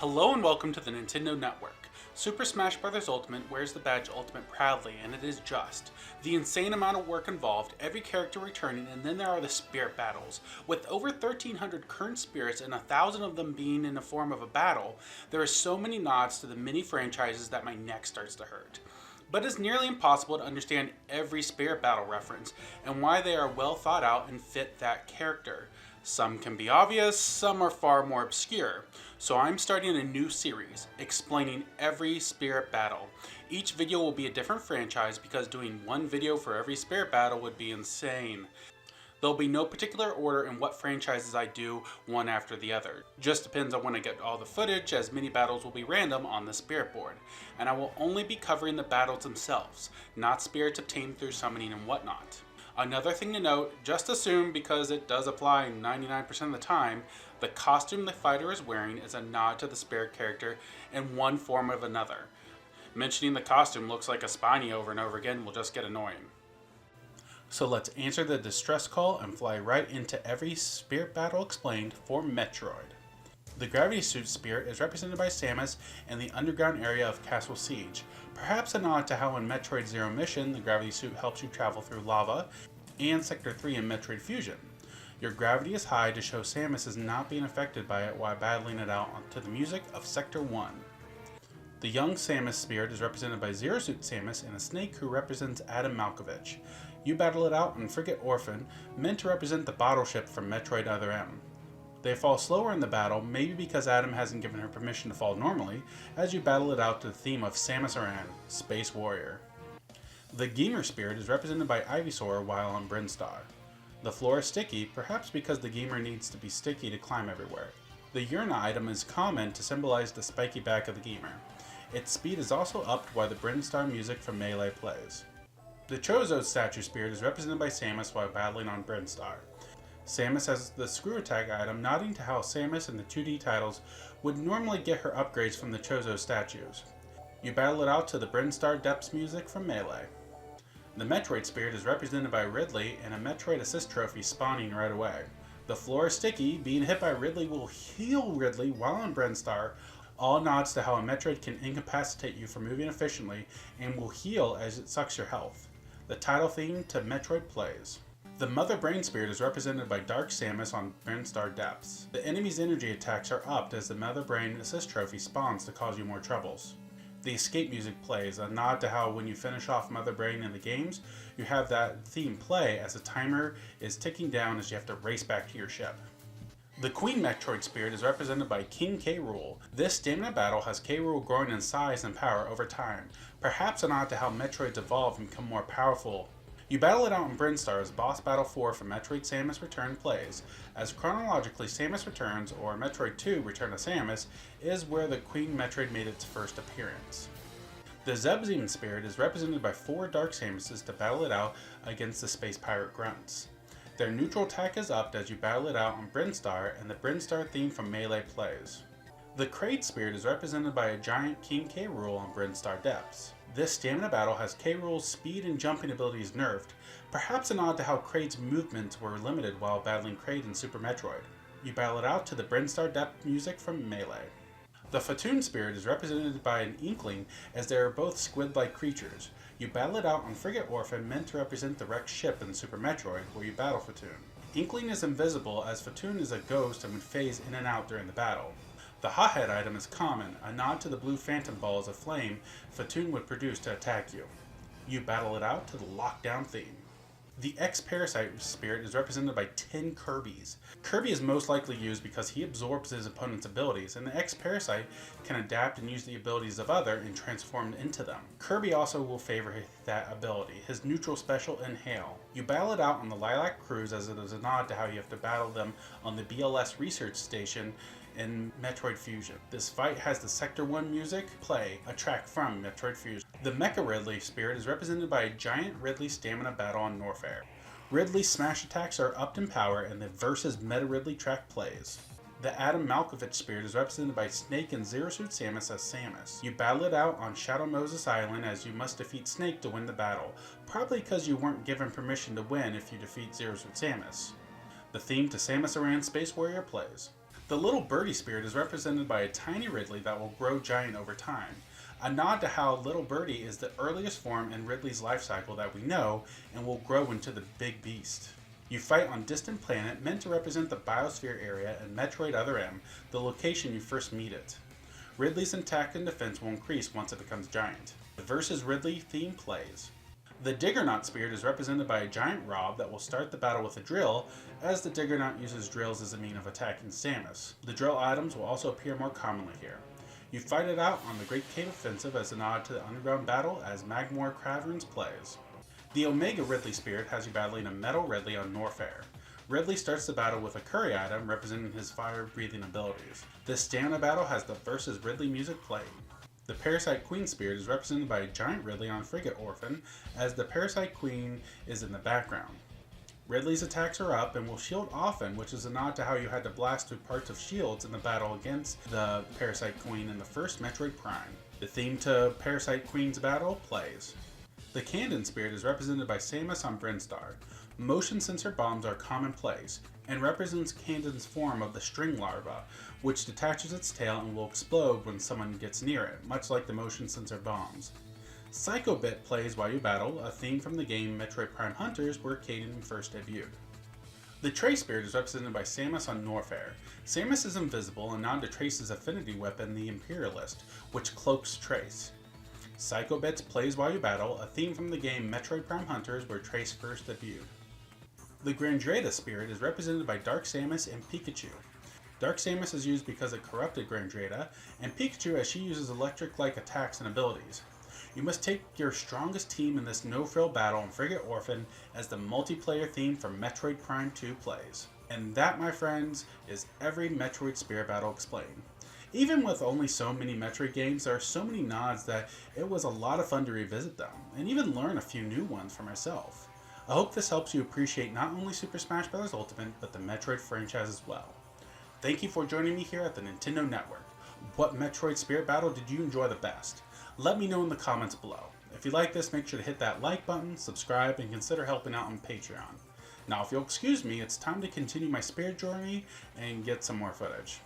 Hello and welcome to the Nintendo Network. Super Smash Bros. Ultimate wears the badge Ultimate proudly, and it is just. The insane amount of work involved, every character returning, and then there are the spirit battles. With over 1,300 current spirits and 1,000 of them being in the form of a battle, there are so many nods to the many franchises that my neck starts to hurt. But it's nearly impossible to understand every spirit battle reference, and why they are well thought out and fit that character. Some can be obvious, some are far more obscure. So I'm starting a new series, explaining every spirit battle. Each video will be a different franchise because doing one video for every spirit battle would be insane. There'll be no particular order in what franchises I do one after the other. Just depends on when I get all the footage, as many battles will be random on the spirit board. And I will only be covering the battles themselves, not spirits obtained through summoning and whatnot. Another thing to note, just assume, because it does apply 99% of the time, the costume the fighter is wearing is a nod to the spirit character in one form or another. Mentioning the costume looks like a Spiny over and over again will just get annoying. So let's answer the distress call and fly right into every spirit battle explained for Metroid. The Gravity Suit spirit is represented by Samus in the underground area of Castle Siege. Perhaps a nod to how in Metroid Zero Mission, the Gravity Suit helps you travel through lava, and Sector 3 in Metroid Fusion. Your gravity is high to show Samus is not being affected by it while battling it out to the music of Sector 1. The young Samus spirit is represented by Zero Suit Samus and a snake who represents Adam Malkovich. You battle it out on Frigate Orphan, meant to represent the bottle ship from Metroid Other M. They fall slower in the battle, maybe because Adam hasn't given her permission to fall normally, as you battle it out to the theme of Samus Aran, Space Warrior. The Gamer Spirit is represented by Ivysaur while on Brinstar. The floor is sticky, perhaps because the gamer needs to be sticky to climb everywhere. The Urna item is common to symbolize the spiky back of the gamer. Its speed is also upped while the Brinstar music from Melee plays. The Chozo Statue Spirit is represented by Samus while battling on Brinstar. Samus has the Screw Attack item, nodding to how Samus in the 2D titles would normally get her upgrades from the Chozo statues. You battle it out to the Brinstar Depths music from Melee. The Metroid Spirit is represented by Ridley and a Metroid Assist trophy spawning right away. The floor is sticky, being hit by Ridley will heal Ridley while on Brinstar, all nods to how a Metroid can incapacitate you from moving efficiently and will heal as it sucks your health. The title theme to Metroid plays. The Mother Brain Spirit is represented by Dark Samus on Brinstar Depths. The enemy's energy attacks are upped as the Mother Brain Assist trophy spawns to cause you more troubles. The escape music plays, a nod to how when you finish off Mother Brain in the games, you have that theme play as the timer is ticking down as you have to race back to your ship. The Queen Metroid Spirit is represented by King K. Rool. This stamina battle has K. Rool growing in size and power over time, perhaps a nod to how Metroids evolve and become more powerful. You battle it out in Brinstar as Boss Battle 4 from Metroid Samus Return plays, as chronologically Samus Returns, or Metroid 2 Return to Samus, is where the Queen Metroid made its first appearance. The Zebzine Spirit is represented by 4 Dark Samuses to battle it out against the Space Pirate Grunts. Their neutral attack is upped as you battle it out on Brinstar, and the Brinstar theme from Melee plays. The Kraid Spirit is represented by a giant King K. Rool on Brinstar Depths. This stamina battle has K. Rool's speed and jumping abilities nerfed, perhaps a nod to how Kraid's movements were limited while battling Kraid in Super Metroid. You battle it out to the Brinstar Depth music from Melee. The Fatoon Spirit is represented by an Inkling, as they are both squid-like creatures. You battle it out on Frigate Orphan, meant to represent the wrecked ship in Super Metroid, where you battle Fatoon. Inkling is invisible, as Fatoon is a ghost and would phase in and out during the battle. The Hothead item is common, a nod to the blue phantom balls of flame Fatoon would produce to attack you. You battle it out to the Lockdown theme. The X-Parasite Spirit is represented by 10 Kirbys. Kirby is most likely used because he absorbs his opponent's abilities, and the X-Parasite can adapt and use the abilities of other and transform into them. Kirby also will favor that ability, his neutral special Inhale. You battle it out on the Lilac Cruise, as it is a nod to how you have to battle them on the BLS research station in Metroid Fusion. This fight has the Sector 1 music play, a track from Metroid Fusion. The Mecha Ridley Spirit is represented by a giant Ridley stamina battle on Norfair. Ridley's smash attacks are upped in power, and the Versus Meta Ridley track plays. The Adam Malkovich Spirit is represented by Snake and Zero Suit Samus as Samus. You battle it out on Shadow Moses Island, as you must defeat Snake to win the battle, probably because you weren't given permission to win if you defeat Zero Suit Samus. The theme to Samus Aran Space Warrior plays. The little birdie spirit is represented by a tiny Ridley that will grow giant over time, a nod to how little birdie is the earliest form in Ridley's life cycle that we know and will grow into the big beast. You fight on Distant Planet, meant to represent the biosphere area, and Metroid Other M, the location you first meet it. Ridley's attack and defense will increase once it becomes giant. The Versus Ridley theme plays. The Diggernaut spirit is represented by a giant R.O.B that will start the battle with a drill, as the Diggernaut uses drills as a mean of attacking Samus. The drill items will also appear more commonly here. You fight it out on the Great Cave Offensive as a nod to the underground battle as Magmor Caverns plays. The Omega Ridley spirit has you battling a Metal Ridley on Norfair. Ridley starts the battle with a curry item representing his fire-breathing abilities. This stamina battle has the Versus Ridley music playing. The Parasite Queen spirit is represented by a giant Ridley on Frigate Orphan, as the Parasite Queen is in the background. Ridley's attacks are up and will shield often, which is a nod to how you had to blast through parts of shields in the battle against the Parasite Queen in the first Metroid Prime. The theme to Parasite Queen's battle plays. The Candon spirit is represented by Samus on Brinstar. Motion sensor bombs are commonplace, and represents Candon's form of the string larva, which detaches its tail and will explode when someone gets near it, much like the motion sensor bombs. Psycho Bit plays while you battle, a theme from the game Metroid Prime Hunters where Caden first debuted. The Trace spirit is represented by Samus on Norfair. Samus is invisible, a nod to Trace's affinity weapon, the Imperialist, which cloaks Trace. Psycho Bits plays while you battle, a theme from the game Metroid Prime Hunters where Trace first debuted. The Grandrada spirit is represented by Dark Samus and Pikachu. Dark Samus is used because it corrupted Grandrada, and Pikachu as she uses electric-like attacks and abilities. You must take your strongest team in this no-frill battle in Frigate Orphan as the multiplayer theme for Metroid Prime 2 plays. And that, my friends, is every Metroid spirit battle explained. Even with only so many Metroid games, there are so many nods that it was a lot of fun to revisit them, and even learn a few new ones for myself. I hope this helps you appreciate not only Super Smash Bros. Ultimate, but the Metroid franchise as well. Thank you for joining me here at the Nintendo Network. What Metroid spirit battle did you enjoy the best? Let me know in the comments below. If you like this, make sure to hit that like button, subscribe, and consider helping out on Patreon. Now, if you'll excuse me, it's time to continue my spirit journey and get some more footage.